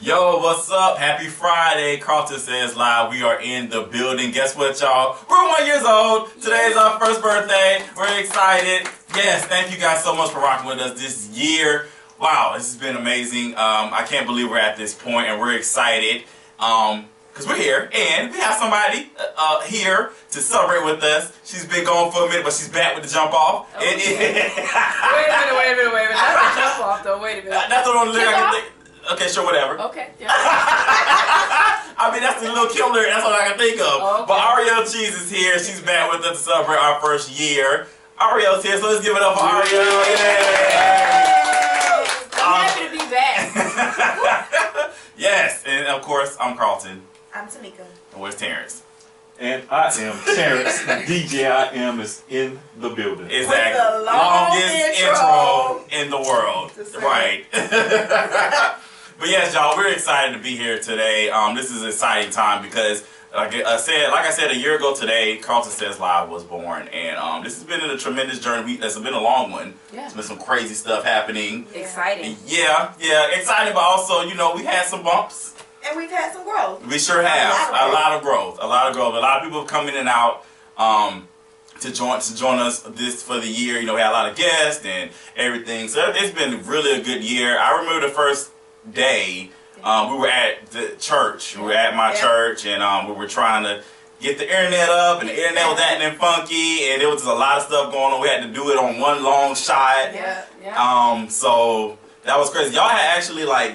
Yo, what's up? Happy Friday. KARLTON Says Live. We are in the building. Guess what, y'all? We're 1 year old. Today is our first birthday. We're excited. Yes, thank you guys so much for rocking with us this year. Wow, this has been amazing. I can't believe we're at this point, and we're excited. Because we're here, and we have somebody here to celebrate with us. She's been gone for a minute, but she's back with the jump off. Oh, wait a minute. That's the jump off, though. Wait a minute. That's the only lyric I can think. Okay, sure, whatever. Okay. Yeah. I mean, that's the little killer. That's what I can think of. Okay. But Ariel Cheese is here. She's back with us to celebrate our first year. Ariel's here, so let's give it up for Ariel. Yay! I'm happy to be back. Yes, and of course, I'm KARLTON. I'm Tamika. And where's Terrence? And I am Terrence. DJ I Am is in the building. Exactly. With the longest intro in the world. Right. But yes, y'all, we're excited to be here today. This is an exciting time because, like I said, a year ago today, KARLTON Says Live was born, and this has been a tremendous journey. It's been a long one. Yeah. It's been some crazy stuff happening. Exciting. Yeah, exciting, but also, you know, we had some bumps. And we've had some growth. We sure have. A lot of growth. A lot of people have come in and out to join us this for the year. You know, we had a lot of guests and everything. So it's been really a good year. I remember the first day we were at the church. We were at my church, and we were trying to get the internet up, and the internet was acting funky, and there was just a lot of stuff going on. We had to do it on one long shot. Yeah. So that was crazy. Y'all had actually I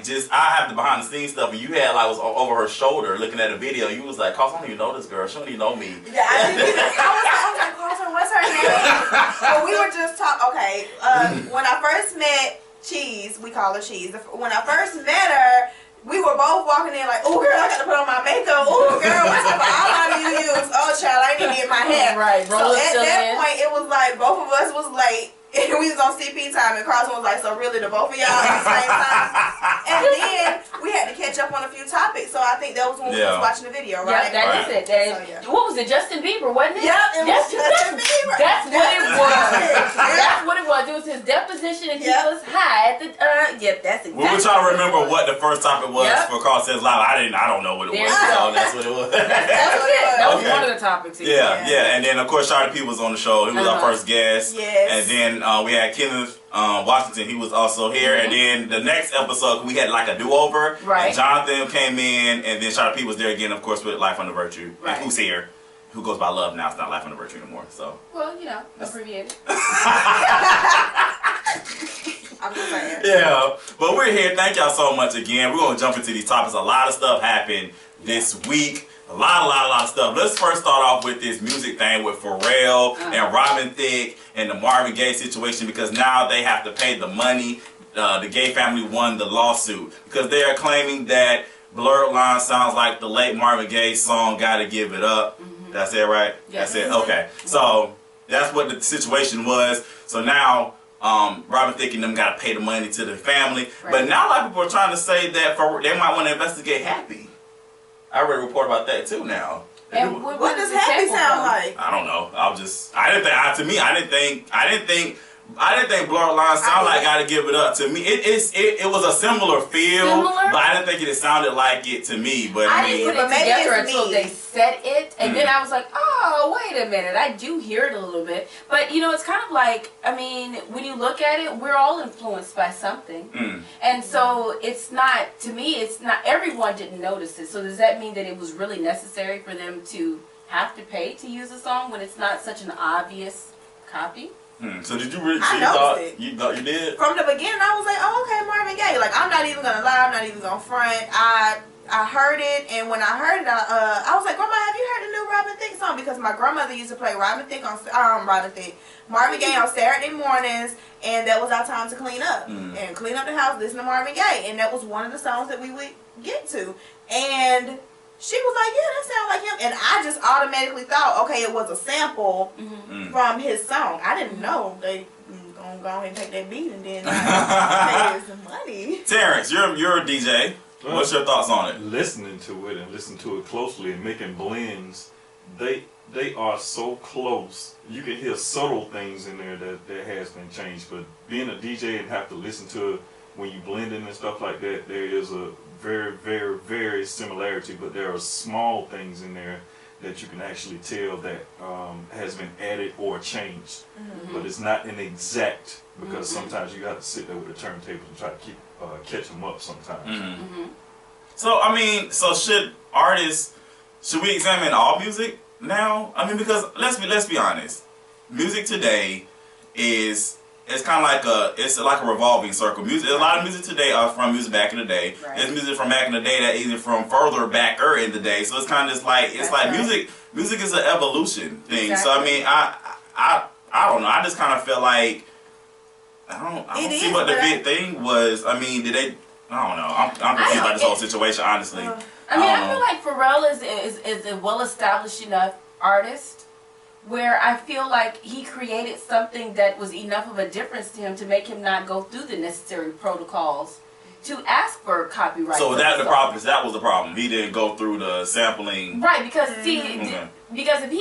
have the behind the scenes stuff, and you had was over her shoulder looking at a video. You was like, "KARLTON, I don't even know this girl. She don't even know me." Yeah, I was like, KARLTON, what's her name? But we were just talking. Okay, when I first met Cheese, we call her Cheese. When I first met her, we were both walking in like, "Oh, girl, I got to put on my makeup. Oh, girl, what type of eyeliner you use? Oh, child, I need to get my hair." Right. So at that point, it was like both of us was late. And we was on CP time, and KARLTON was like, "So really, the both of y'all at the same time?" And then we had to catch up on a few topics. So I think that was when we was watching the video, right? Yeah, that is it. What was it? Justin Bieber, wasn't it? Yeah, it was Justin Bieber. That's what it was. That's what it was. It was his deposition and keep us high at the. Yep, that's exactly. We were trying to remember what the first topic was for KARLTON Says Live. I don't know what it was. So that's what it was. That was one of the topics. Yeah. And then of course Shawty P was on the show. He was our first guest. Yes. And then we had Kenneth Washington. He was also here. And then the next episode we had like a do-over. Right. And Jonathan came in, and then Shawty P was there again, of course, with Life Under Virtue. Right. And who's here? Who goes by Love now? It's not Life Under Virtue anymore. So. Well, you know, abbreviated. I'm just saying. Yeah, but we're here. Thank y'all so much again. We're gonna jump into these topics. A lot of stuff happened this week. A lot of stuff. Let's first start off with this music thing with Pharrell and Robin Thicke and the Marvin Gaye situation, because now they have to pay the money. The Gaye family won the lawsuit because they are claiming that Blurred Line sounds like the late Marvin Gaye song "Gotta Give It Up." That's it, right? Yes. That's it. Okay. So that's what the situation was. So now Robin Thicke and them got to pay the money to the family. Right. But now a lot of people are trying to say that they might want to investigate Happy. I read a report about that too now. And what does Happy sound like? I don't know. I didn't think Blurred Line sound like "Gotta Give It Up" to me. It was a similar feel, but I didn't think it sounded like it to me. But I didn't put it together until they said it, and then I was like, "Oh, wait a minute! I do hear it a little bit." But you know, it's kind of like, I mean, when you look at it, we're all influenced by something, and so it's not, to me, it's not. Everyone didn't notice it. So does that mean that it was really necessary for them to have to pay to use a song when it's not such an obvious copy? So did you really? You thought you did? From the beginning, I was like, "Oh, okay, Marvin Gaye." Like, I'm not even gonna lie. I'm not even gonna front. I heard it, and when I heard it, I was like, "Grandma, have you heard the new Robin Thicke song?" Because my grandmother used to play Marvin Gaye on Saturday mornings, and that was our time to clean up and clean up the house, listen to Marvin Gaye, and that was one of the songs that we would get to. And she was like, "Yeah, that sounds like him," and I just automatically thought, okay, it was a sample from his song. I didn't know they gonna go ahead and take that beat and then pay some money. Terrence, you're a DJ. What's your thoughts on it? Listening to it and listening to it closely and making blends, they are so close. You can hear subtle things in there that has been changed, but being a DJ and have to listen to it when you blend in and stuff like that, there is a very, very, very similarity, but there are small things in there that you can actually tell that has been added or changed. But it's not an exact, because sometimes you have to sit there with the turntables and try to keep catch them up sometimes. So I mean, so should we examine all music now? I mean, because let's be honest, music today is it's kind of like a revolving circle. Music, a lot of music today are from music back in the day. Right. There's music from back in the day that is from further backer in the day. So it's kind of just like music is an evolution thing. Exactly. So I mean, I don't know. I just kind of feel like I don't see what the big thing was. I mean, did they? I don't know. I'm confused about this whole situation, honestly. I feel like Pharrell is a well-established enough artist where I feel like he created something that was enough of a difference to him to make him not go through the necessary protocols to ask for copyright. So that was the problem. He didn't go through the sampling. Right, because because if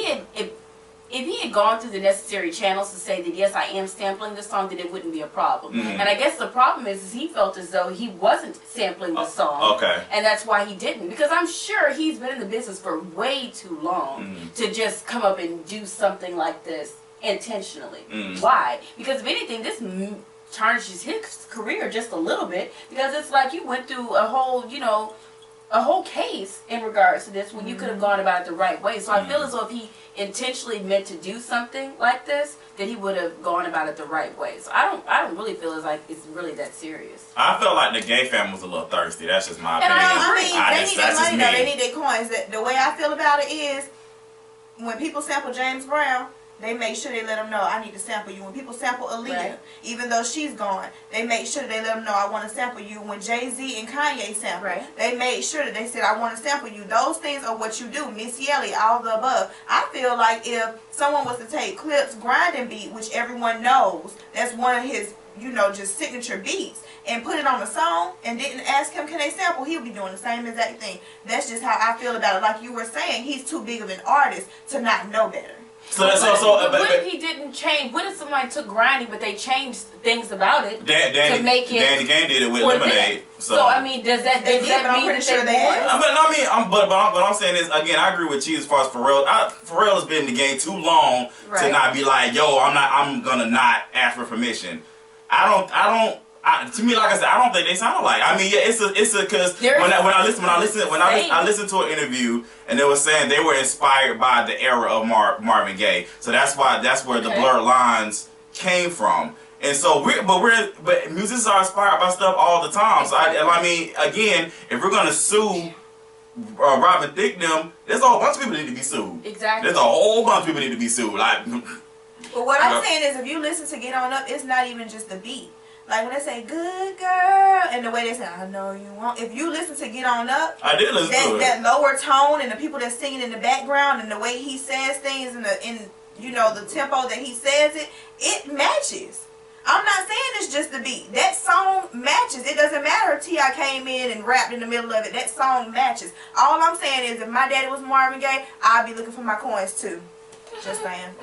he had gone through the necessary channels to say that yes, I am sampling the song, then it wouldn't be a problem. And I guess the problem is he felt as though he wasn't sampling the song. Okay. And that's why he didn't. Because I'm sure he's been in the business for way too long to just come up and do something like this intentionally. Why? Because if anything, this tarnishes his career just a little bit. Because it's like you went through a whole case in regards to this when you could have gone about it the right way. So I feel as though if he intentionally meant to do something like this, that he would have gone about it the right way. So I don't really feel as like it's really that serious. I felt like the gay family was a little thirsty. That's just my And opinion. they need their money though. They need their coins. The way I feel about it is, when people sample James Brown, they make sure they let them know, I need to sample you. When people sample Aaliyah, even though she's gone, they make sure they let them know, I want to sample you. When Jay-Z and Kanye sampled, they made sure that they said, I want to sample you. Those things are what you do. Missy Elliott, all the above. I feel like if someone was to take Clip's grinding beat, which everyone knows, that's one of his, just signature beats, and put it on a song and didn't ask him, can they sample, he'll be doing the same exact thing. That's just how I feel about it. Like you were saying, he's too big of an artist to not know better. What if he didn't change? What if somebody took grinding, but they changed things about it to make it? Danny Kane did it with Lemonade. So I mean, does that mean that But I'm saying is, again, I agree with you as far as Pharrell. Pharrell has been in the game too long to not be like, yo, I'm gonna not ask for permission. To me, like I said, I don't think they sound alike. I mean, yeah, it's a because when I listened to an interview and they were saying they were inspired by the era of Marvin Gaye, so that's where the blurred lines came from. And so but musicians are inspired by stuff all the time. So I mean, again, if we're gonna sue Robin Thicke, there's a whole bunch of people that need to be sued. Exactly. There's a whole bunch of people that need to be sued. Like, but what I'm saying is, if you listen to Get On Up, it's not even just the beat. Like when they say "good girl" and the way they say "I know you won't," if you listen to Get On Up, I did listen to it. That lower tone and the people that's singing in the background and the way he says things and the tempo that he says it matches. I'm not saying it's just the beat. That song matches. It doesn't matter if T.I. came in and rapped in the middle of it. That song matches. All I'm saying is, if my daddy was Marvin Gaye, I'd be looking for my coins too. Just saying.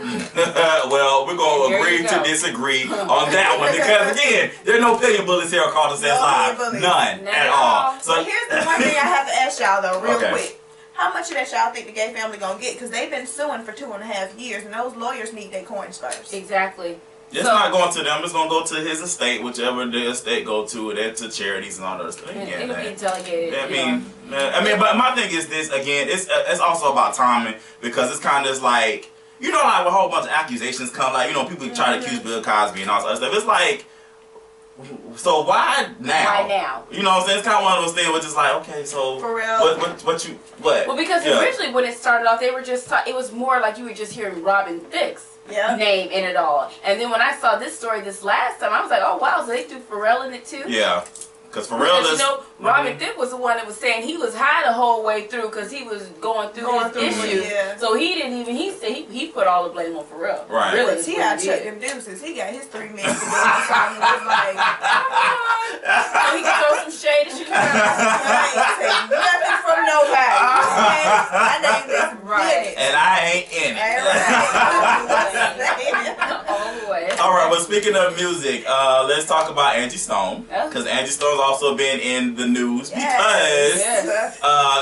Well, we're going to agree to disagree on that one because, again, there are no penny bullets here on KARLTON SAYS Live. None at all. So here's the one thing I have to ask y'all, though, real quick. How much of that y'all think the gay family going to get? Because they've been suing for 2.5 years, and those lawyers need their coins first. Exactly. It's not going to them. It's going to go to his estate, whichever the estate go to, and then to charities and all those things. It'll be delegated. I mean, but my thing is this, again, it's also about timing because it's kind of just like, like a whole bunch of accusations come, like, people try to accuse Bill Cosby and all that stuff. It's like, so why now? Why now? You know what I'm saying? It's kind of one of those things where it's like, okay, so for real. What? Well, because originally when it started off, they were just it was more like you were just hearing Robin Thicke's name in it all. And then when I saw this story this last time, I was like, oh wow, so they threw Pharrell in it too? Yeah. Because Robin Thicke was the one that was saying he was high the whole way through because he was going through his issues. So he didn't even, he said he put all the blame on Pharrell. Right. Really, T.I. chucked them deuces. He got his 3 minutes to do the song and was like, so he can throw some shade at you. I ain't take nothing from nobody. Okay? My name is right. And I ain't in it. All the way. All right. right, but speaking of music, let's talk about Angie Stone. Because Angie Stone's also been in the news because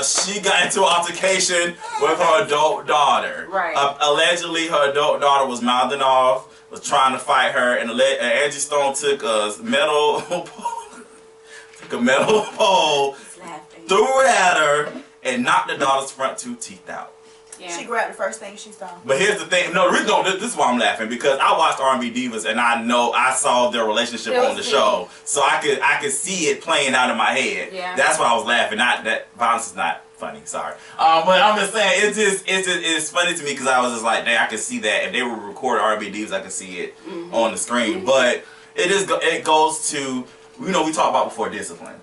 she got into an altercation with her adult daughter. Right. Allegedly, her adult daughter was mouthing off, was trying to fight her, and Angie Stone took a metal pole, threw it at her, and knocked the daughter's front 2 teeth out. Yeah. She grabbed the first thing she saw. But here's the thing. No, this is why I'm laughing, because I watched R&B Divas and I saw their relationship on the show, so I could see it playing out in my head. Yeah. That's why I was laughing. Not that violence is not funny. Sorry. But I'm just saying it's funny to me because I was just like, dang, I could see that if they were recording R&B Divas, I could see it on the screen. But it goes to, we talked about before, discipline.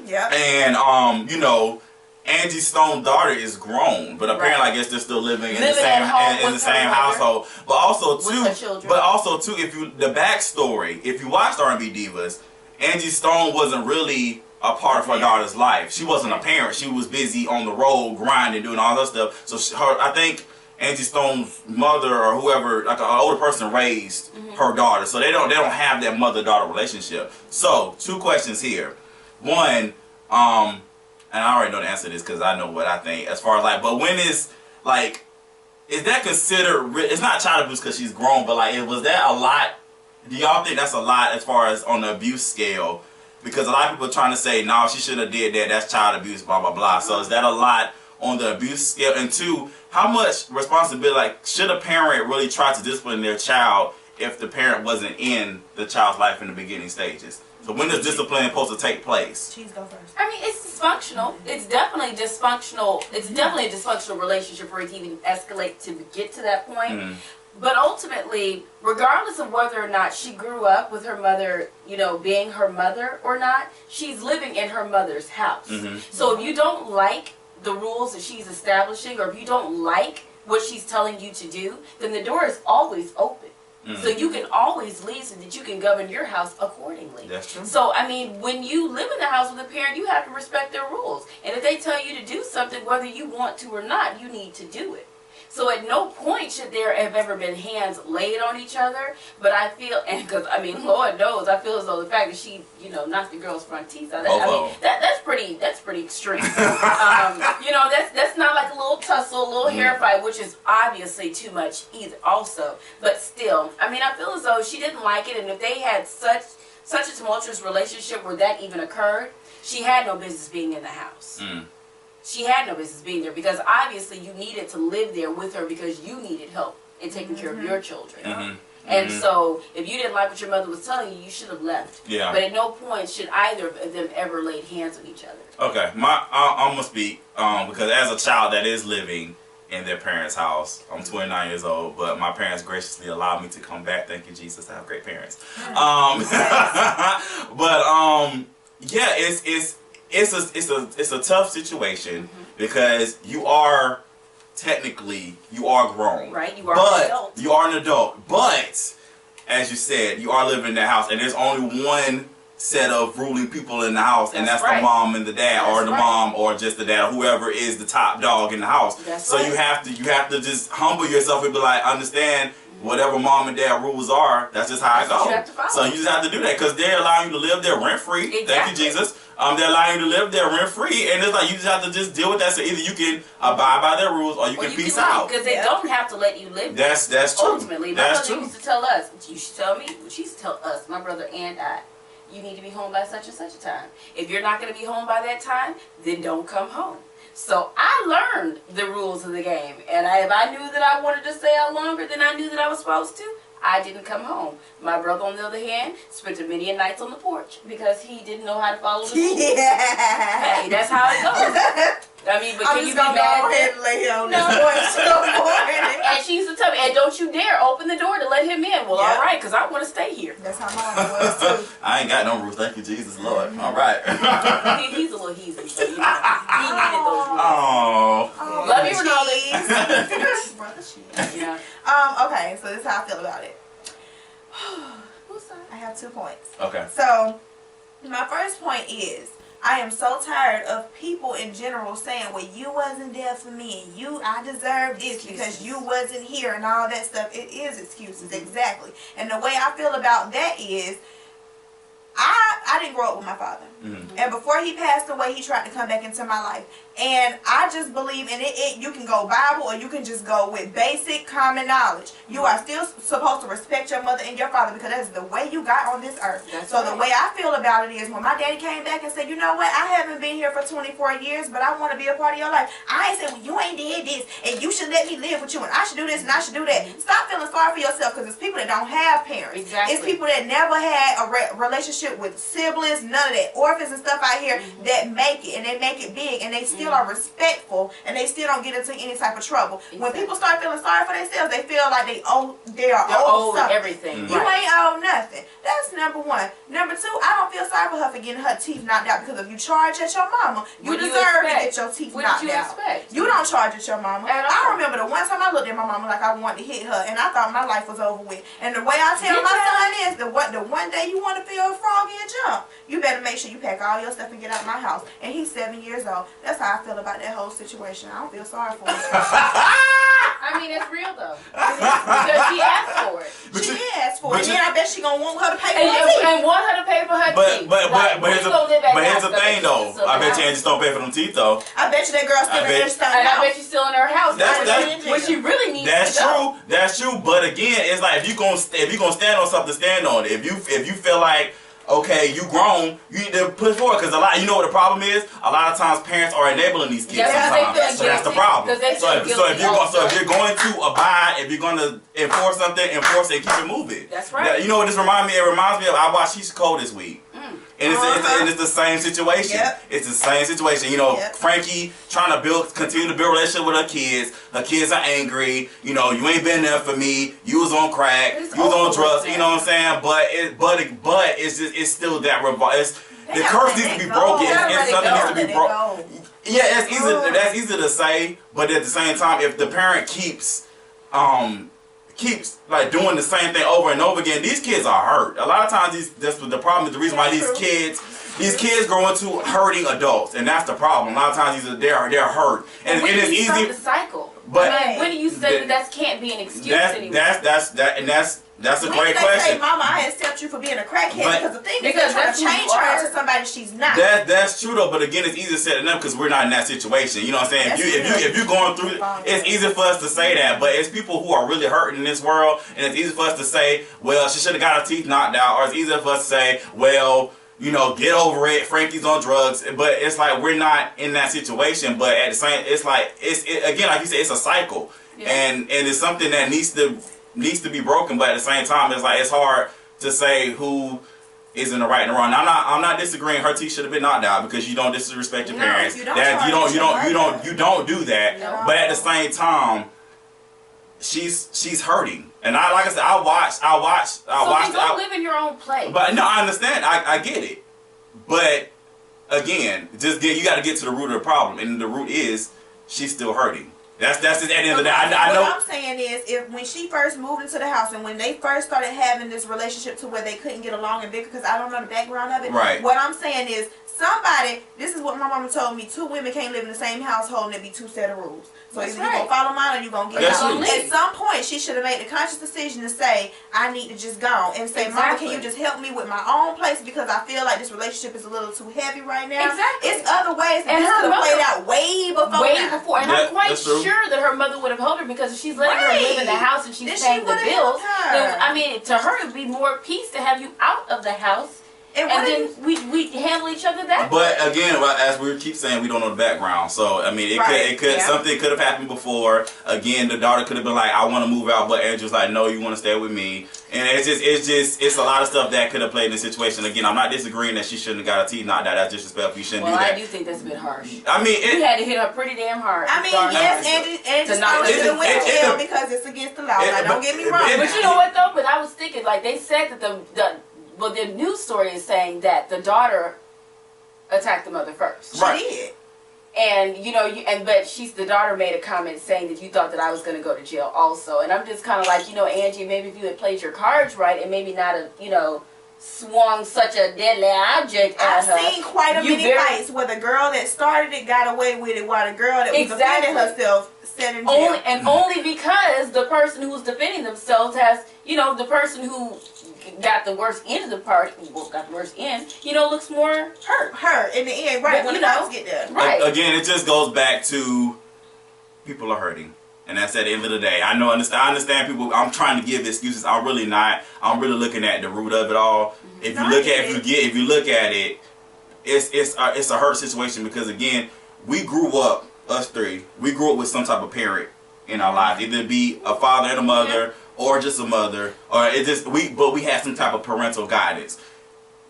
Yeah. And Angie Stone's daughter is grown, but apparently I guess they're still living in the same household. But also too, if you the backstory, if you watched R&B Divas, Angie Stone wasn't really a part of her daughter's life. She wasn't a parent. She was busy on the road, grinding, doing all that stuff. So I think Angie Stone's mother or whoever, like an older person, raised her daughter. So they don't have that mother-daughter relationship. So 2 questions here. One, and I already know the answer to this because I know what I think as far as but when is that considered, it's not child abuse because she's grown, but was that a lot? Do y'all think that's a lot as far as on the abuse scale? Because a lot of people are trying to say, no, she shouldn't have did that, that's child abuse, blah, blah, blah. So is that a lot on the abuse scale? And 2, how much responsibility, should a parent really try to discipline their child if the parent wasn't in the child's life in the beginning stages? So when is discipline supposed to take place? Cheese, go first. I mean, it's dysfunctional. It's definitely dysfunctional. It's definitely a dysfunctional relationship for it to even escalate to get to that point. But ultimately, regardless of whether or not she grew up with her mother, being her mother or not, she's living in her mother's house. So if you don't like the rules that she's establishing, or if you don't like what she's telling you to do, then the door is always open. So you can always leave so that you can govern your house accordingly. That's true. So, I mean, when you live in the house with a parent, you have to respect their rules. And if they tell you to do something, whether you want to or not, you need to do it. So at no point should there have ever been hands laid on each other. But I feel, and because, I mean, Lord knows, I feel as though the fact that she, knocked the girl's front teeth out, that's pretty extreme. That's not like a little tussle, a little hair fight, which is obviously too much either also. But still, I mean, I feel as though she didn't like it, and if they had such a tumultuous relationship where that even occurred, she had no business being in the house. She had no business being there because obviously you needed to live there with her because you needed help in taking care of your children. And so if you didn't like what your mother was telling you, you should have left. Yeah. But at no point should either of them ever lay hands on each other. Okay, I'm gonna speak because as a child that is living in their parents' house, I'm 29 years old, but my parents graciously allowed me to come back. Thank you, Jesus. I have great parents. Yeah, it's a tough situation because you are grown. Right, you are an adult. You are an adult. But as you said, you are living in the house and there's only one set of ruling people in the house, and that's the mom and the dad, or the mom or just the dad, or whoever is the top dog in the house. So you have to just humble yourself and be like, understand whatever mom and dad rules are, that's just how it goes. So you just have to do that because they're allowing you to live there rent free. Exactly. Thank you, Jesus. They're allowing you to live there rent free, and it's like you just have to just deal with that. So either you can abide by their rules, or you can peace out. Because they don't have to let you live there. That's true. Ultimately, my mother used to tell us. She used to tell me. She used to tell us, my brother and I, you need to be home by such and such a time. If you're not going to be home by that time, then don't come home. So I learned the rules of the game, and if I knew that I wanted to stay out longer than I knew that I was supposed to, I didn't come home. My brother, on the other hand, spent many nights on the porch because he didn't know how to follow the rules. Hey, that's how it goes. I mean, but can you be mad? Go ahead and lay on this porch. And she used to tell me, and don't you dare open the door to let him in. Well, all right, because I want to stay here. That's how mom was too. I ain't got no rules. Thank you, Jesus, Lord. All right. He's a little heathen, so he needed those rules. Oh. Love you, Ronaldo. Yeah. Okay, so this is how I feel about it. I have 2 points. Okay. So, my first point is, I am so tired of people in general saying, well, you wasn't there for me, and I deserve this because you wasn't here and all that stuff. It is excuses, exactly. And the way I feel about that is, I didn't grow up with my father. And before he passed away, he tried to come back into my life. And I just believe in it. You can go Bible or you can just go with basic common knowledge. You are still supposed to respect your mother and your father because that's the way you got on this earth. The way I feel about it is when my daddy came back and said, you know what, I haven't been here for 24 years, but I want to be a part of your life. I ain't saying, well, you ain't did this and you should let me live with you and I should do this and I should do that. Stop feeling sorry for yourself because it's people that don't have parents. It's people that never had a relationship with siblings, none of that. Orphans and stuff out here that make it and they make it big and they still are respectful and they still don't get into any type of trouble. When people start feeling sorry for themselves, they feel like they are owed something. Everything. You ain't owed nothing. That's number one. Number two, I don't feel sorry for her for getting her teeth knocked out because if you charge at your mama, you deserve to get your teeth knocked out. You don't charge at your mama. I remember the one time I looked at my mama like I wanted to hit her and I thought my life was over with. And the way I tell my son is the one day you want to feel froggy and jump, you better make sure you pack all your stuff and get out of my house. And he's 7 years old. That's how I feel about that whole situation. I don't feel sorry for him. I mean, it's real though. Because she asked for it. She asked for it. And then I bet she gonna want her to pay for her teeth. And want her to pay for her teeth. But here's the thing though. I bet you Angie Stone pay for them teeth though. I bet you that girl still in her stomach. And I bet you still in her house. When she really needs to go. That's true. But again, it's like if you gonna stand on something, stand on it. If you feel like, okay, you grown, you need to push forward because you know what the problem is? A lot of times parents are enabling these kids sometimes. So that's the problem. So if you're going to abide, if you're going to enforce something, enforce it, keep it moving. That's right. You know what this reminds me of? It reminds me of, I watched She's Cold this week. And it's the same situation. It's the same situation. You know, Frankie trying to continue to build a relationship with her kids. Her kids are angry. You know, you ain't been there for me. You was on crack. You was on drugs. You know what I'm saying? But it's still that the curse needs to be broken. It's something needs to be broken. Yeah, that's easy to say, but at the same time, if the parent keeps like doing the same thing over and over again, these kids are hurt. A lot of times that's the problem. Is the reason why these kids grow into hurting adults, and that's the problem. A lot of times they're hurt, and it is easy. Start the cycle. But when do you say that can't be an excuse anymore? That's a great question. Say, Mama, I accept you for being a crackhead because the thing is they're trying to change her into somebody she's not. That's true though, but again, it's easy to set it up because we're not in that situation. You know what I'm saying? If you're going through it, it's easy for us to say that, but it's people who are really hurting in this world, and it's easy for us to say, well, she should have got her teeth knocked out, or it's easier for us to say, well, you know, get over it. Frankie's on drugs, but it's like we're not in that situation. But at the same, it's like again, like you said, it's a cycle, and it's something that needs to be broken. But at the same time, it's like it's hard to say who is in the right and the wrong. Now, I'm not disagreeing. Her teeth should have been knocked out because you don't disrespect your parents. You don't do that. No. But at the same time, she's hurting. And like I said, I watched. So don't live in your own place. But no, I understand. I get it. But again, you got to get to the root of the problem, and the root is she's still hurting. That's at the end of the day. I know. What I'm saying is, when she first moved into the house and when they first started having this relationship to where they couldn't get along and because I don't know the background of it. Right. What I'm saying is, this is what my mama told me, 2 women can't live in the same household and there be 2 set of rules. So either you gonna follow mine or you gonna get out. At some point, she should have made the conscious decision to say, I need to just go and say, Mama, can you just help me with my own place because I feel like this relationship is a little too heavy right now. Exactly. It's other ways that this could have played out way before. And I'm quite sure that her mother would have helped her because if she's letting her live in the house and she's paying the bills, then, I mean, to her it would be more peace to have you out of the house. And then we handle each other that way. But again, as we keep saying, we don't know the background. So I mean, something could have happened before. Again, the daughter could have been like, I want to move out, but Andrew's like, no, you want to stay with me. And it's a lot of stuff that could have played in the situation. Again, I'm not disagreeing that she shouldn't have got her teeth knocked out. That's disrespectful. You shouldn't do that. I do think that's a bit harsh. I mean, you had to hit her pretty damn hard. I mean, yes, Angie Stone should have went to jail because it's against the law. Now, don't get me wrong. But you know what though? But I was thinking, like they said that the news story is saying that the daughter attacked the mother first. She did. And you know, but the daughter made a comment saying that you thought that I was going to go to jail also. And I'm just kind of like, you know, Angie, maybe if you had played your cards right and maybe not have, you know, swung such a deadly object at her. I've seen quite a many fights where the girl that started it got away with it, while the girl that was defending herself sat in jail. Only because the person who's defending themselves has, you know, the person who got the worst end of the party, got the worst end, you know, looks more hurt in the end, right? When the cops get there, right? Again, it just goes back to people are hurting. And that's at the end of the day. I understand people. I'm trying to give excuses. I'm really not. I'm really looking at the root of it all. If you look at it, it's a hurt situation because again, we grew up, us three. We grew up with some type of parent in our lives, either be a father and a mother, or just a mother, or But we had some type of parental guidance.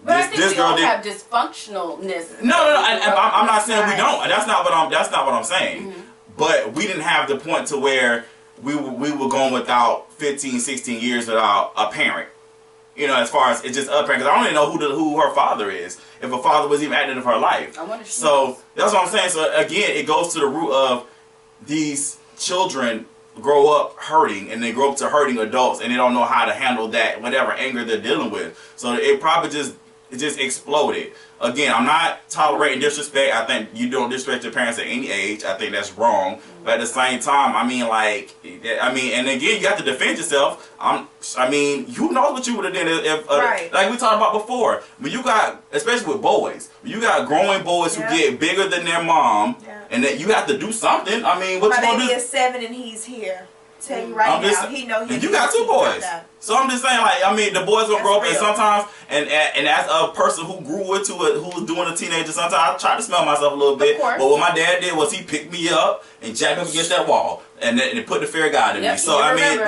But I think we all have dysfunctionalness. No. I'm not saying we don't. That's not what I'm saying. But we didn't have the point to where we were going without 15, 16 years without a parent. You know, as far as it's just a parent. Because I don't even know who her father is. If her father was even active in her life. So that's what I'm saying. So again, it goes to the root of these children grow up hurting. And they grow up to hurting adults. And they don't know how to handle that, whatever anger they're dealing with. So it probably just exploded. Again, I'm not tolerating disrespect. I think you don't disrespect your parents at any age. I think that's wrong. But at the same time, and again, you have to defend yourself. Who knows what you would have done if like we talked about before. When you got, especially with boys, when you got growing boys who get bigger than their mom, and that you have to do something. I mean, what you gonna do? My baby is 7 and he's here. Tell you right now, he know he. And you got 2 boys. So I'm just saying, the boys gonna grow up, and sometimes, and as a person who grew into it, who was doing a teenager, sometimes I try to smell myself a little bit. But what my dad did was he picked me up and jacked me up against that wall, and put the fear of God in me. So I remember,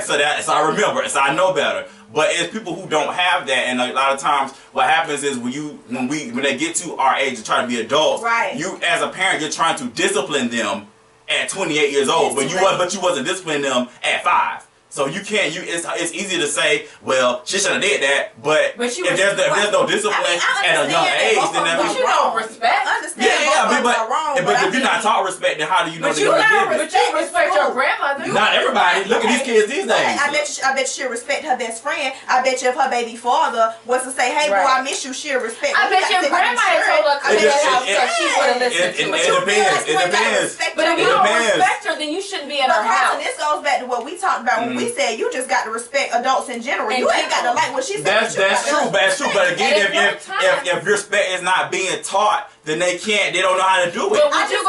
so I know better. But it's people who don't have that, and a lot of times what happens is when they get to our age and try to be adults, you as a parent, you're trying to discipline them at 28 years old, but you wasn't disciplining them at 5. So you can't. It's easy to say, well, she should have did that, but if there's no discipline at a young age, then that means you don't respect. but if you're not taught respect, then how do you know they're gonna give it? But you respect your grandmother. Not everybody. Look at these kids these days. I bet she'll respect her best friend. I bet you if her baby father was to say, "Hey, boy, I miss you," she'll respect. I bet your grandma told her come in the house, she would have listened to it. It depends. But if you don't respect her, then you shouldn't be in her house. This goes back to what we talked about when we said you just got to respect adults in general. You ain't got to like what she said. That's true. But again, if respect is not being taught, then they don't know how to do it. But would you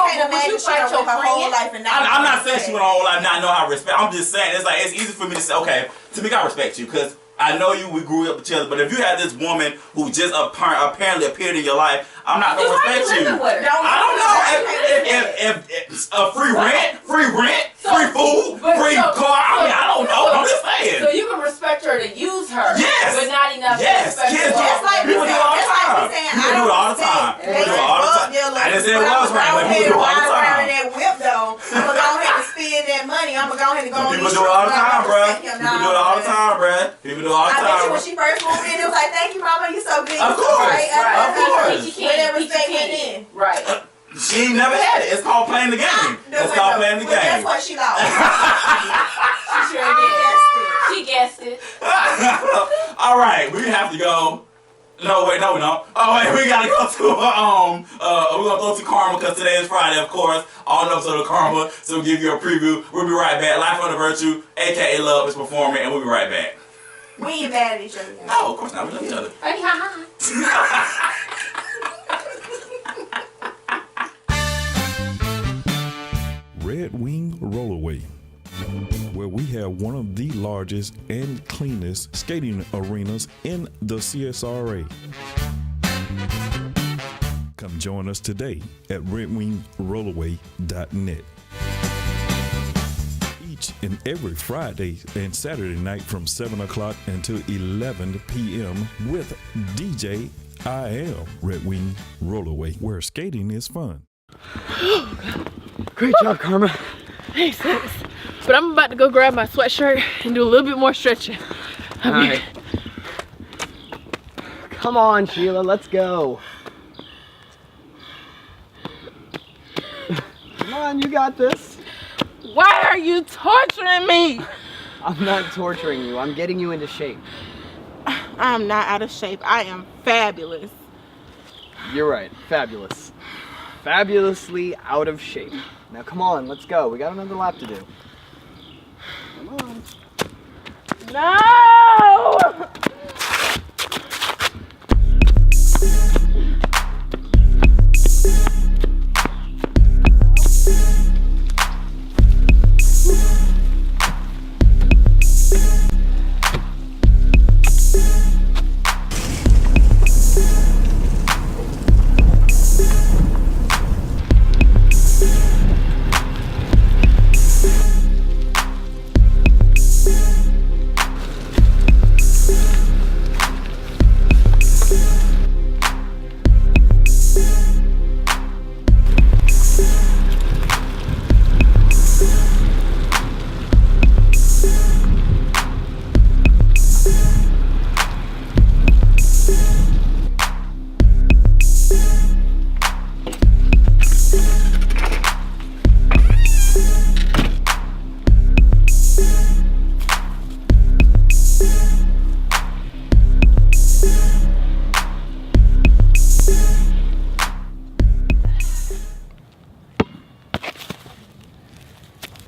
fight your whole life and not? I'm not saying she went her whole life not know how to respect. I'm just saying it's easy for me to say, okay, Tamika, I respect you because I know you. We grew up together. But if you had this woman who just apparently appeared in your life, I'm not gonna respect you. I don't know if free rent, free food, free car. I don't know. I'm just saying. So you can respect her to use her, but not enough to respect her. Just like people do it all the time. People do it all the time. I didn't say it was right, but people do it all the time. That whip though, I'm gonna go ahead and spend that money. I'm gonna go ahead and go. People do it all the time, bro. People do it all the time, bro. People do it all the time. I bet you when she first moved in, it was like, "Thank you, Mama. You so big." Of course, of course. Right. She ain't never had it. It's called playing the game. It's called playing the game. That's what she lost. She sure did. She guessed it. All right, we have to go. No, we don't. Oh wait, we gotta go to we're gonna go to Karma because today is Friday, of course. All episode of Karma, so we'll give you a preview. We'll be right back. Life Under Virtue, aka Love, is performing, and we'll be right back. We ain't bad at each other. No, of course not. We love each other. Red Wing Rollaway, where we have one of the largest and cleanest skating arenas in the CSRA. Come join us today at redwingrollaway.net. Each and every Friday and Saturday night from 7 o'clock until 11 p.m. with DJ IL Red Wing Rollaway, where skating is fun. Great job, Karma. Thanks. But I'm about to go grab my sweatshirt and do a little bit more stretching. All right. Come on, Sheila, let's go. Come on, you got this. Why are you torturing me? I'm not torturing you. I'm getting you into shape. I'm not out of shape. I am fabulous. You're right. Fabulous. Fabulously out of shape. Now come on, let's go. We got another lap to do. Come on. No!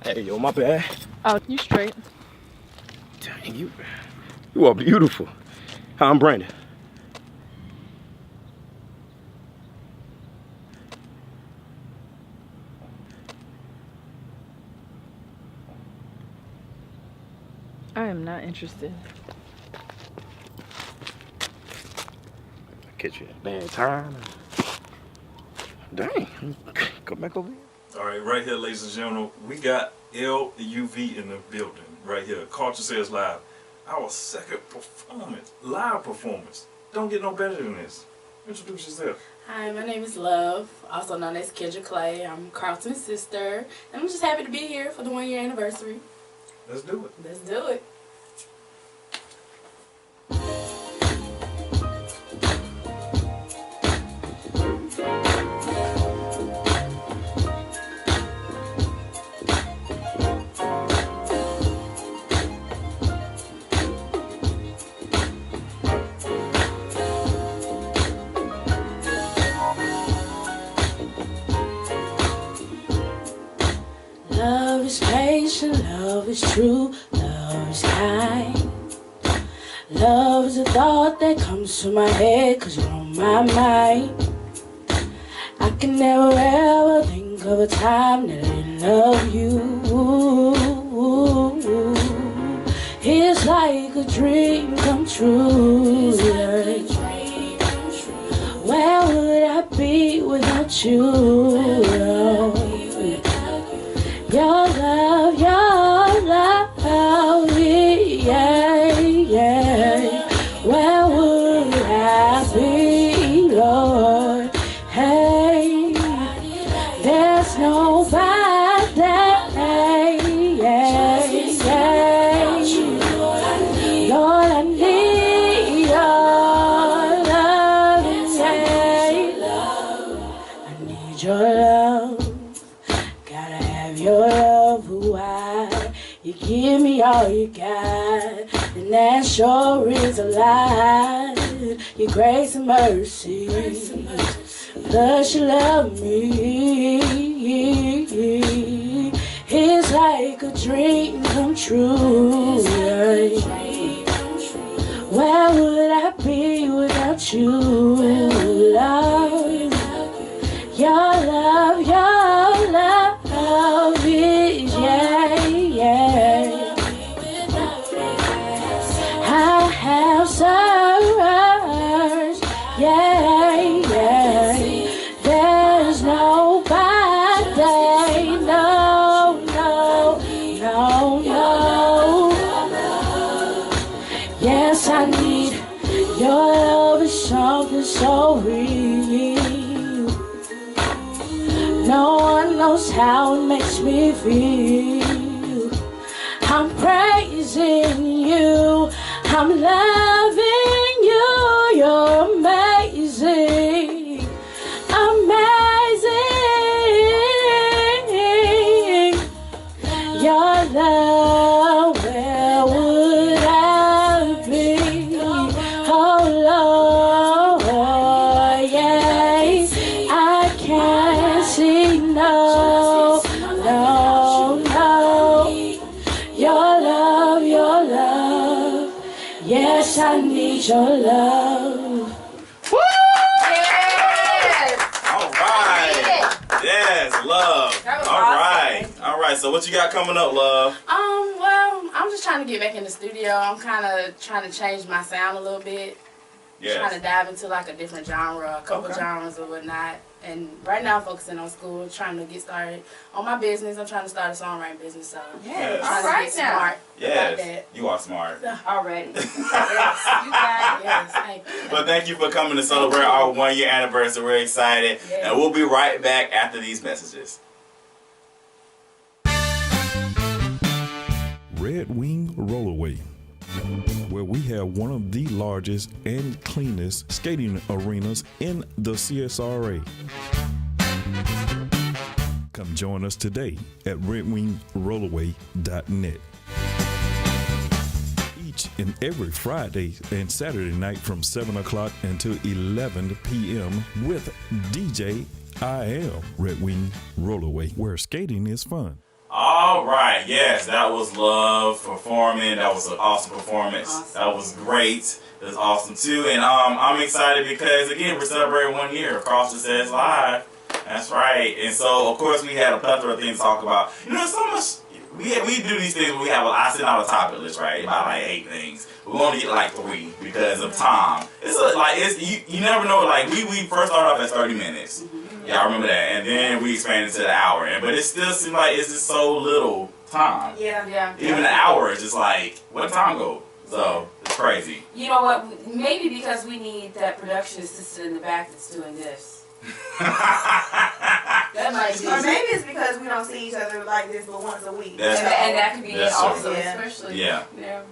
Hey, yo, my bad. Oh, you straight. Dang, you are beautiful. Hi, I'm Brandon. I am not interested. Catch you at a bad time. Dang, go back over here. All right, right here, ladies and gentlemen, we got LUV in the building. Right here, KARLTON Says Live. Our second performance, live performance. Don't get no better than this. Introduce yourself. Hi, my name is Love, also known as Kendra Clay. I'm Carlton's sister, and I'm just happy to be here for the 1 year anniversary. Let's do it. Let's do it. Love is patient, love is true, love is kind. Love is a thought that comes to my head 'cause you're on my mind. I can never ever think of a time that I didn't love you. It's like a dream come true. Where would I be without you? Your love, yeah, yeah. Where would I be, Lord? Hey, there's nobody, yeah, yeah. Lord, I need your love, yeah. I need your love. Gotta have your love, why you give me all you got, and that sure is a lie. Your grace and mercy, plus you love me. It's like a dream come true. Where would I be without you, Lord? Your love is, yeah, yeah. I have searched, yeah, yeah. There's nobody, no, no, no, no. Yes, I need your love is something so real. No one knows how it makes me feel. I'm praising you, I'm loving you. You're amazing, amazing. Your love, where would I be I need your love. Woo! Yes! All right. Yes, love. That was All awesome. right. All right. So what you got coming up, love? Well, I'm just trying to get back in the studio. I'm kind of trying to change my sound a little bit. Yes. Trying to dive into like a different genre, a couple Okay. genres or whatnot. And right now I'm focusing on school, trying to get started on my business. I'm trying to start a songwriting business. So Yes. I'm trying All to right get now. smart about Yes. that. You are smart. Already. Yes, you got it. Yes, thank you. But thank you for coming to celebrate our 1 year anniversary. We're excited. Yeah. And we'll be right back after these messages. Red Wing Rollerway, where we have one of the largest and cleanest skating arenas in the CSRA. Come join us today at redwingrollerway.net. Each and every Friday and Saturday night from 7 o'clock until 11 p.m. with DJ IL Red Wing Rollerway, where skating is fun. All right, yes, that was Love performing. That was an awesome performance. Awesome. That was great. It was awesome too, and I'm excited because again we're celebrating 1 year of KARLTON Says Live. That's right, and so of course we had a plethora of things to talk about. You know, so much. We do these things. Where I send out a topic list, right? About like 8 things. We're going to get like 3 because of time. You never know. Like we first started off at 30 minutes. Y'all remember that, and then we expanded to the hour. But it still seems like it's just so little time. Yeah. Even an hour is just like what time go? So it's crazy. You know what? Maybe because we need that production assistant in the back that's doing this. That might be. Or maybe it's because we don't see each other like this but once a week. That's And that could be it That's also, true. Yeah. especially. Yeah. Yeah.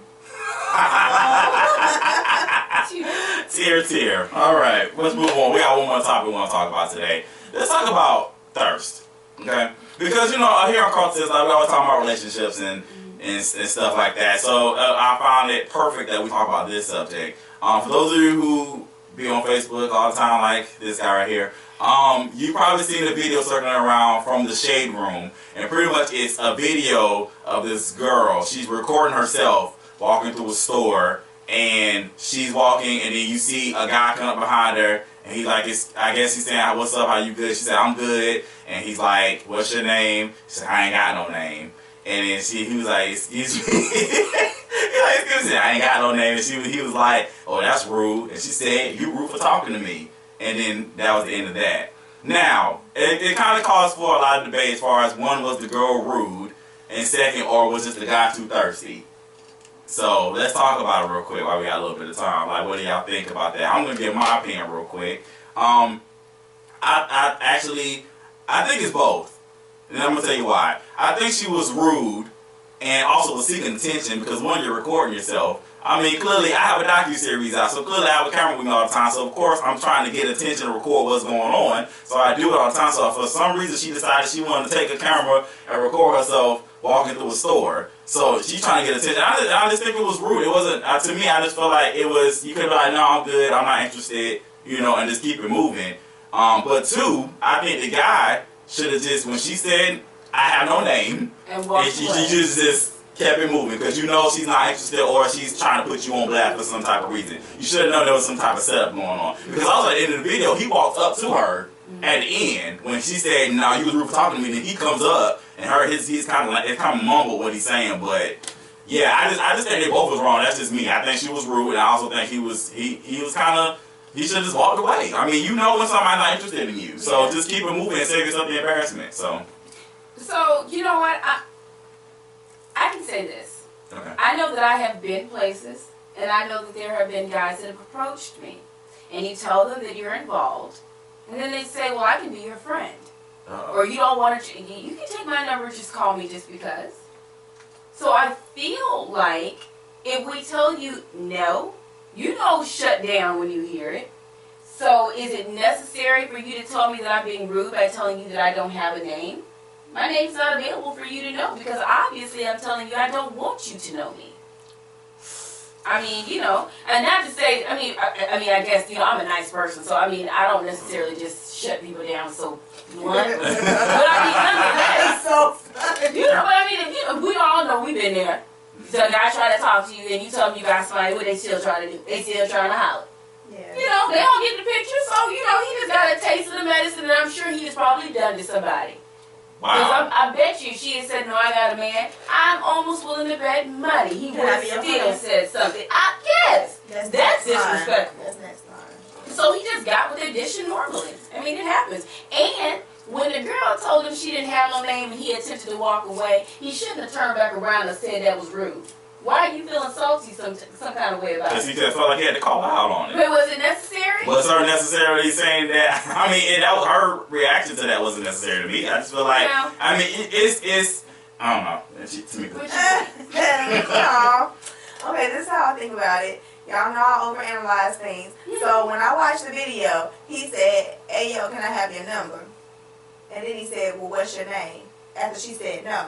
Tear. All right, let's move on. We got one more topic we want to talk about today. Let's talk about thirst, okay? Because here on KARLTON Says Live, we always talk about relationships and stuff like that. So I found it perfect that we talk about this subject. For those of you who be on Facebook all the time, like this guy right here, you probably seen the video circling around from the Shade Room, and pretty much it's a video of this girl. She's recording herself walking through a store, and she's walking, and then you see a guy come up behind her, and he's like, I guess he's saying, "What's up? How you good?" She said, "I'm good." And he's like, "What's your name?" She said, "I ain't got no name." And then he was like, "Excuse me." He's like, "Excuse me, I ain't got no name." And he was like, "Oh, that's rude." And she said, "You rude for talking to me." And then that was the end of that. Now, it kind of caused for a lot of debate as far as one, was the girl rude, and second, or was just the guy too thirsty? So let's talk about it real quick while we got a little bit of time. Like, what do y'all think about that? I'm gonna give my opinion real quick. I think it's both, and I'm gonna tell you why. I think she was rude and also was seeking attention because one, you're recording yourself. I mean, clearly I have a docu-series out, so clearly I have a camera with me all the time. So of course I'm trying to get attention to record what's going on. So I do it all the time. So for some reason she decided she wanted to take a camera and record herself walking through a store. So she's trying to get attention. I just think it was rude. It wasn't, to me, I just felt like it was, you could be like, "No, I'm good, I'm not interested," and just keep it moving. But two, I think the guy should have just, when she said, "I have no name," And she just kept it moving, because she's not interested, or she's trying to put you on blast for some type of reason. You should have known there was some type of setup going on. Because also at the end of the video, he walked up to her at the end when she said, "No, you was rude for talking to me." Then he comes up and he's kind of like, it's kind of mumbled what he's saying. But yeah, I just think they both was wrong. That's just me. I think she was rude, and I also think he should have just walked away. I mean, when somebody's not interested in you, so just keep it moving and save yourself the embarrassment. So you know what? I can say this. okay. I know that I have been places, and I know that there have been guys that have approached me, and you tell them that you're involved, and then they say, "Well, I can be your friend," or "You don't want to. You can take my number, just call me just because." So I feel like if we tell you no, shut down when you hear it. So is it necessary for you to tell me that I'm being rude by telling you that I don't have a name? My name's not available for you to know, because obviously I'm telling you I don't want you to know me. I mean, and not to say, I guess, I'm a nice person, so I don't necessarily just shut people down so blunt. But nonetheless, So funny. we all know we've been there. So a guy try to talk to you and you tell them you got somebody, what they still trying to do? They still trying to holler. Yeah. You know, they don't get the picture, so, you know, he just got a taste of the medicine, and I'm sure he has probably done to somebody. Because Wow. I bet you she had said, no, I got a man. I'm almost willing to bet money. He Can would I have be your still friend? said something. Yes. That's disrespectful. That's next time. So he just got with the addition normally. I mean, it happens. And when the girl told him she didn't have no name and he attempted to walk away, he shouldn't have turned back around and said that was rude. Why are you feeling salty some kind of way about Because it? he just felt like he had to call her out on it. But was it necessary? Was her necessarily saying that? I mean, and that was her reaction to that wasn't necessary to me. I just feel like, Yeah. I mean, it's I don't know. To me, No. Okay, this is how I think about it. Y'all know I overanalyze things. So when I watched the video, he said, hey, yo, can I have your number? And then he said, well, what's your name? After she said no.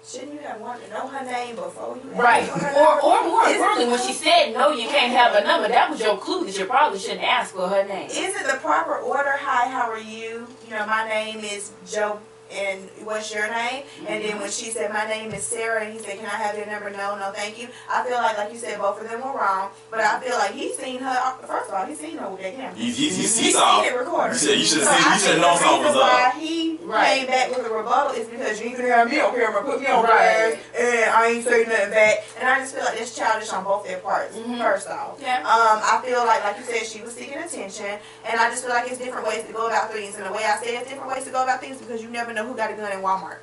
Shouldn't you have wanted to know her name before you Right. asked for her Or number? more Is it importantly, when she said no, you can't have a number, that was your clue that you probably shouldn't ask for her name. Is it the proper order? Hi, how are you? You know, my name is Joe, and what's your name? And then when she said, my name is Sarah, and he said, can I have your number? No, no, thank you. I feel like you said, both of them were wrong, but I feel like he's seen her, first of all, he's seen her with that camera. he's Seen off. it recorded. You should So have I seen. You should think have known the something was reason why up. he Right. came back with a rebuttal is because you can have me on camera, put me on Right. blast, and I ain't saying nothing back. And I just feel like that's childish on both their parts, first off. Yeah. I feel like you said, she was seeking attention, and I just feel like it's different ways to go about things. And the way I say it's different ways to go about things because you never know who got a gun in Walmart.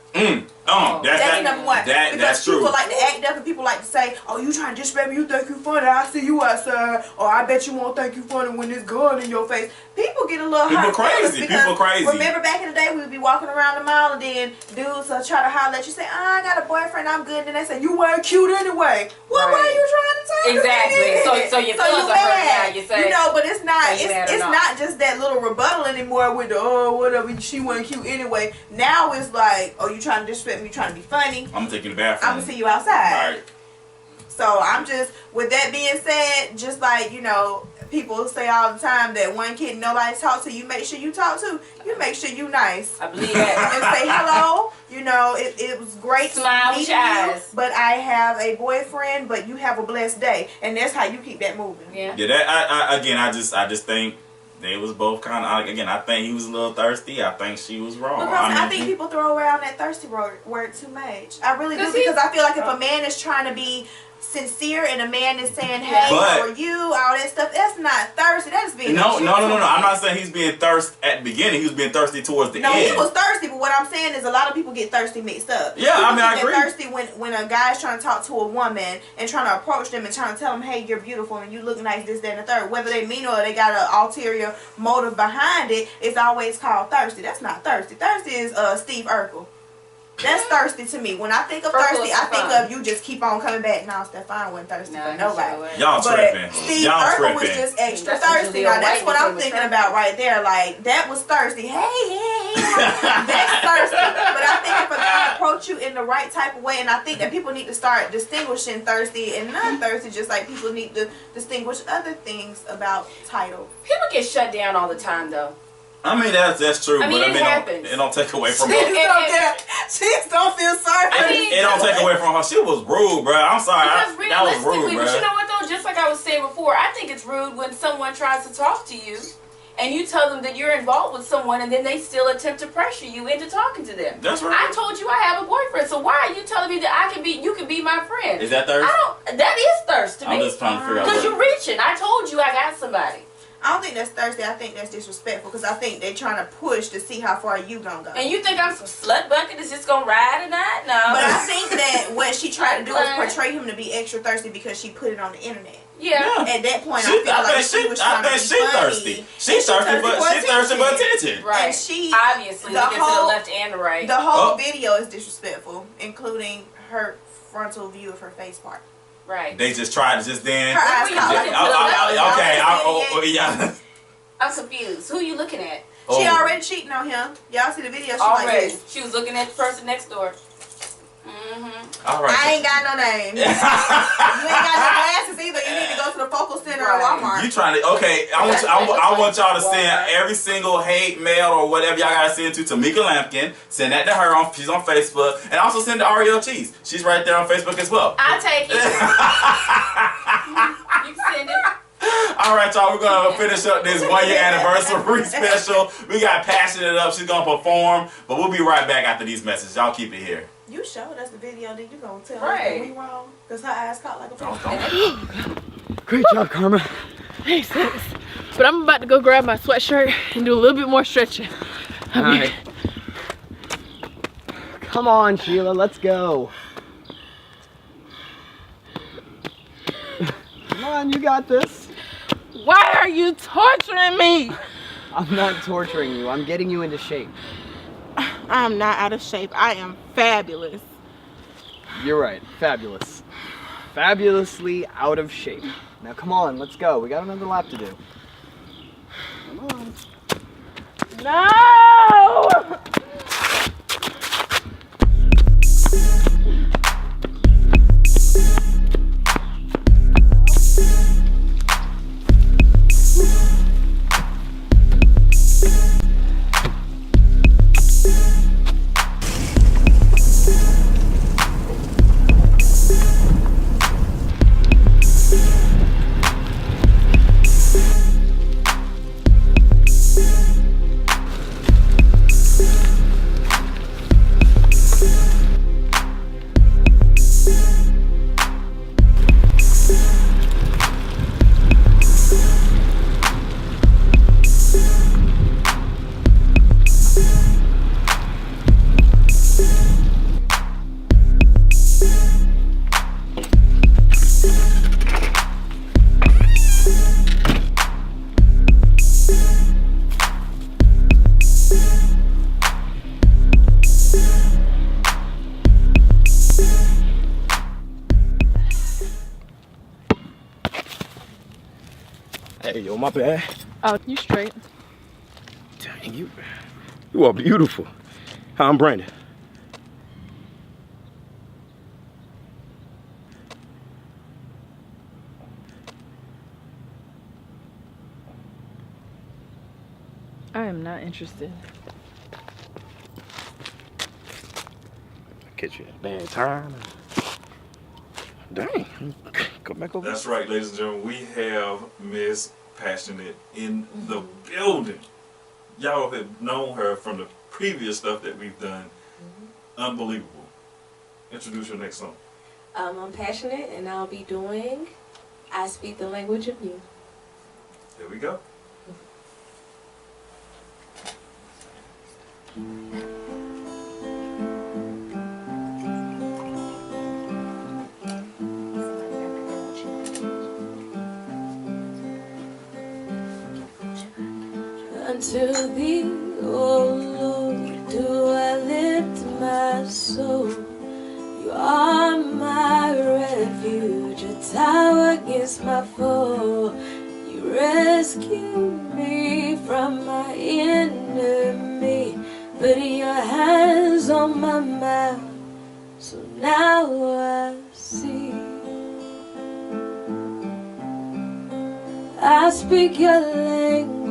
That's number one. Because That's true. people like to act up and people like to say, oh, you trying to disrespect me, you think you funny, I see you outside, or I bet you won't think you funny when there's gun in your face. People get a little People hurt crazy. because People crazy. Remember back in the day we would be walking around the mall and then dudes try to holler at you, say, I got a boyfriend, I'm good, and then they say, you weren't cute anyway. Well, why are you trying to take Exactly. it? So your feelings are hurt now, you say. You know, but it's not. Are you mad or It's not? not just that little rebuttal anymore with the whatever, she wasn't cute anyway. Now it's like, oh, you trying to disrespect me, you trying to be funny. I'm taking the bathroom. I'm gonna see you outside. Right. So I'm just, with that being said, just like, you know, people say all the time that one kid nobody talk to, you make sure you talk to, you make sure you nice. I believe that. And say hello, you know, it was great Smile with meeting your you, eyes. but I have a boyfriend, but you have a blessed day. And that's how you keep that moving. Yeah. Yeah, that I just think they was both kind of, again, I think he was a little thirsty. I think she was wrong. Because I think people throw around that thirsty word too much. I really do, 'Cause because I feel like if a man is trying to be sincere and a man is saying, hey, But- how are you, all that stuff, that's not thirsty. That is being No. a I'm not saying he's being thirsty at the beginning. He was being thirsty towards the No, end. he was thirsty, but what I'm saying is a lot of people get thirsty mixed up. Yeah, People I mean, I get agree. thirsty when a guy's trying to talk to a woman and trying to approach them and trying to tell them, hey, you're beautiful and you look nice, this, that, and the third. Whether they mean or they got an ulterior motive behind it, it's always called thirsty. That's not thirsty. Thirsty is Steve Urkel. That's thirsty to me. When I think of Urkel thirsty, is I think Stefan. of you just keep on coming back. No, Stefan wasn't thirsty No, for he nobody. sure wasn't. Y'all But tripping. Steve Y'all Urkel was tripping. just extra That's thirsty. usually Now a that's white what I'm nigga thinking was about right there. Like that was thirsty. Hey, that's thirsty. But I think if a guy approach you in the right type of way, and I think that people need to start distinguishing thirsty and non-thirsty, just like people need to distinguish other things about title. People get shut down all the time, though. I mean, that's true, I mean, but it happens. it don't take away from her. She don't feel sorry for mean, me. It don't take away from her. She was rude, bro. I'm sorry. Because That was rude, realistically, bro. but you know what though? Just like I was saying before, I think it's rude when someone tries to talk to you, and you tell them that you're involved with someone, and then they still attempt to pressure you into talking to them. That's right. I told you I have a boyfriend, so why are you telling me that you can be my friend? Is that thirst? That is thirst to I'm me. just trying to figure out. Because what- you're reaching. I told you I got somebody. I don't think that's thirsty. I think that's disrespectful because I think they're trying to push to see how far you gonna go. And you think I'm some slut bucket that's just gonna ride or not? No. But I think that what she tried to do is portray him to be extra thirsty because she put it on the internet. yeah. At that point, She- I feel like she was trying to be she funny. thirsty. She's thirsty, but attention. Right. And she, obviously the looking to the whole- left and the right. The whole Oh. video is disrespectful, including her frontal view of her face part. right. They just tried to just then. Her eyes Who you caught looking like at? Okay. Yeah. I'm confused. Who are you looking at? She Oh. already cheating on him. Y'all see the video? She like Already. this. She was looking at the person next door. All right. I ain't got no name. You ain't got no glasses either. You need to go to the focal center or Walmart. You trying to? Okay, I want y'all to send every single hate mail or whatever y'all gotta send to Tamika Lampkin. Send that to her she's on Facebook, and also send to Ariel Cheese. She's right there on Facebook as well. I'll take it. You can send it. All right, y'all, we're going to finish up this 1 year anniversary special. We got Passionate up. She's going to perform, but we'll be right back after these messages. Y'all keep it here. You showed us the video, then you going to tell us Right. that we wrong? Because her ass caught like a fish. Great job, Karma. Thanks, sis. But I'm about to go grab my sweatshirt and do a little bit more stretching. All right. Come on, Sheila, let's go. Come on, you got this. Why are you torturing me? I'm not torturing you. I'm getting you into shape. I'm not out of shape. I am fabulous. You're right. Fabulous. Fabulously out of shape. Now come on, let's go. We got another lap to do. Come on. No! Hey, yo, my bad. Oh, you straight. Dang, you are beautiful. Hi, I'm Brandon. I am not interested. Catch you at a bad time. Dang, come back over. That's right, ladies and gentlemen. We have Miss Passionate in the building. Y'all have known her from the previous stuff that we've done. Unbelievable. Introduce your next song. I'm Passionate, and I'll be doing I Speak the Language of You. There we go. Unto thee, oh Lord, do I lift my soul. You are my refuge, a tower against my foe. You rescue me from my enemy. Put your hands on my mouth, so now I see. I speak your language.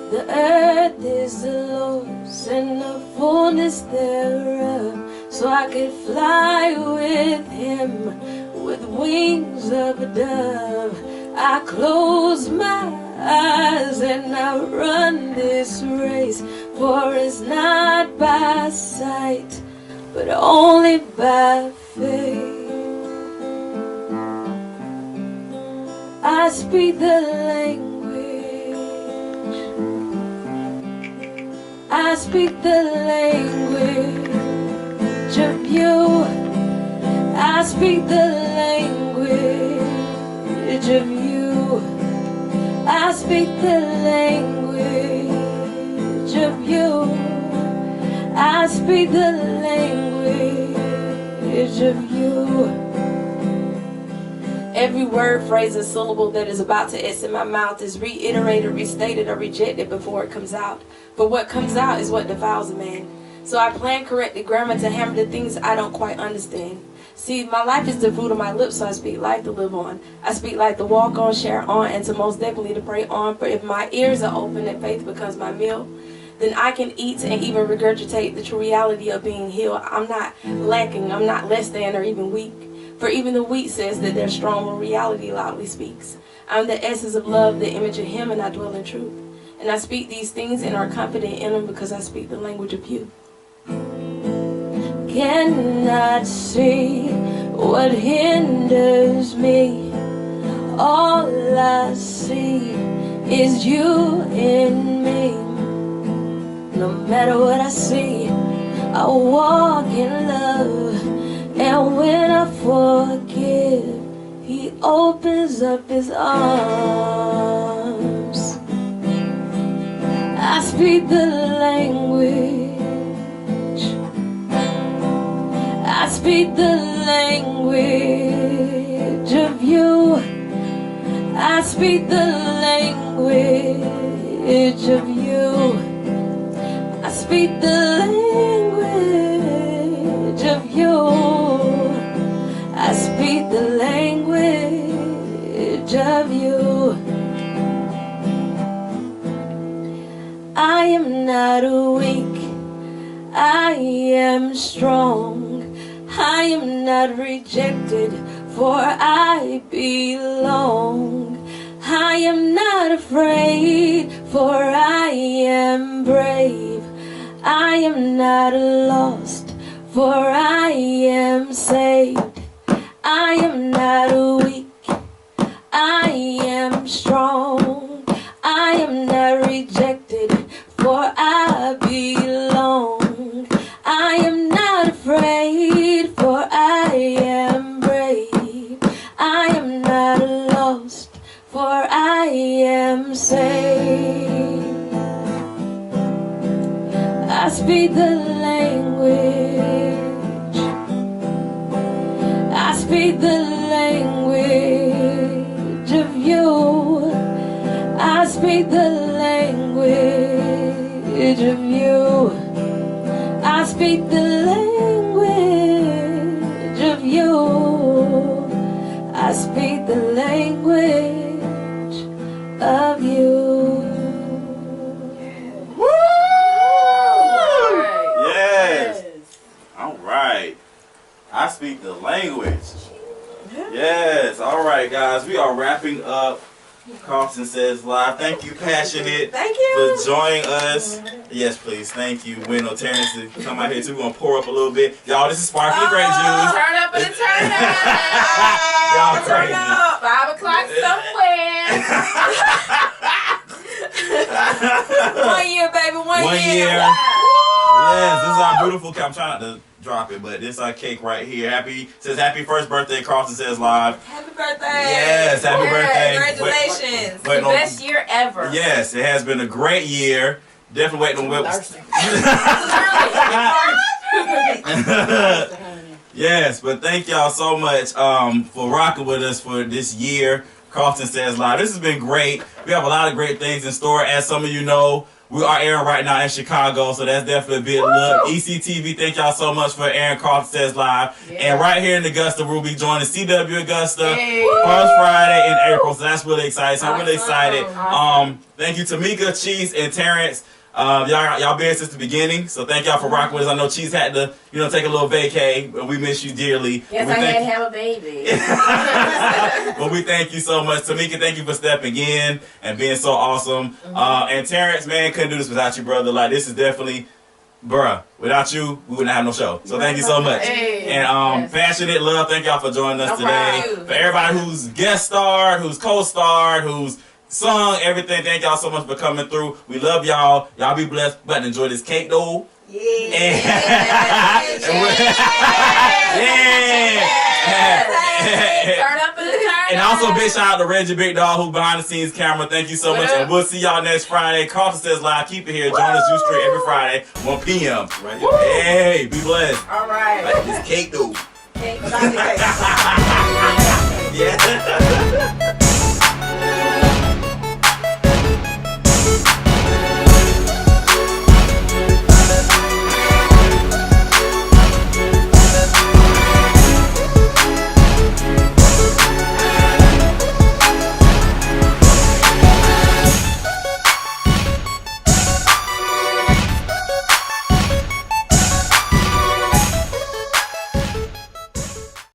The earth is the Lord's and the fullness thereof, so I could fly with him with wings of a dove. I close my eyes and I run this race, for it's not by sight, but only by faith. I speak the language. I speak the language of you. I speak the language of you. I speak the language of you. I speak the language of you. Every word, phrase, and syllable that is about to exit my mouth is reiterated, restated, or rejected before it comes out. But what comes out is what defiles a man. So I plan corrected grammar to hammer the things I don't quite understand. See, my life is the fruit of my lips, so I speak life to live on. I speak like to walk on, share on, and to most definitely to pray on. For if my ears are open and faith becomes my meal, then I can eat and even regurgitate the true reality of being healed. I'm not lacking, I'm not less than or even weak. For even the weak says that they're strong when reality loudly speaks. I'm the essence of love, the image of Him, and I dwell in truth. And I speak these things and are confident in them because I speak the language of you. Cannot see what hinders me. All I see is you in me. No matter what I see, I walk in love. And when I forgive, He opens up His arms. I speak the language. I speak the language of you. I speak the language of you. I speak the language of you. I speak the language of you. I am not weak, I am strong. I am not rejected, for I belong. I am not afraid, for I am brave. I am not lost, for I am saved. I am not weak, I am strong. I am not rejected, for I belong. I am not afraid, for I am brave. I am not lost, for I am saved. I speak the language. I speak the language of you. I speak the language of you. I speak the language of you. I speak the language of you. Woo! Yes. All right. I speak the language. Yes. All right, guys. We are wrapping up KARLTON Says Live. Thank you, Passionate, for joining us. Yes, please. Thank you. Bueno, Terrence, to come out here too. We're going to pour up a little bit. Y'all, this is sparkling grape juice. Turn up and turn up. Y'all crazy. 5 o'clock somewhere. 1 year, baby. 1 year. Yes, this is our beautiful cake. I'm trying not to drop it, but this is our cake right here. Says happy first birthday, KARLTON Says Live. Happy birthday. Yes, happy birthday. Congratulations. The best year ever. Yes, it has been a great year. Definitely waiting on Whips. Yes, but thank y'all so much for rocking with us for this year. KARLTON Says Live. This has been great. We have a lot of great things in store. As some of you know, we are airing right now in Chicago, so that's definitely a big look. ECTV, thank y'all so much for airing KARLTON Says Live. Yeah. And right here in Augusta, we'll be joining CW Augusta first Friday in April, so that's really exciting. So I'm really excited. Thank you, Tamika, Cheese, and Terrence. Y'all been since the beginning, so thank y'all for rocking with us. I know Cheese had to, take a little vacay, but we miss you dearly. Yes, I had to have a baby. But we thank you so much. Tamika, thank you for stepping in and being so awesome. And Terrence, man, couldn't do this without you, brother. Like, this is definitely, bruh, without you, we wouldn't have no show. So thank you so much. And Passionate Love, thank y'all for joining us today. For everybody who's guest starred, who's co-starred, who's sung, everything, thank y'all so much for coming through. We love y'all. Y'all be blessed, but enjoy this cake though. And also big shout out to Reggie Big Dog, who behind the scenes camera. Thank you so much. And we'll see y'all next Friday. KARLTON Says Live. Keep it here. Join us U Street every Friday, 1 p.m. Right here. Hey, be blessed. All right. Like this cake though. Cake. Yeah.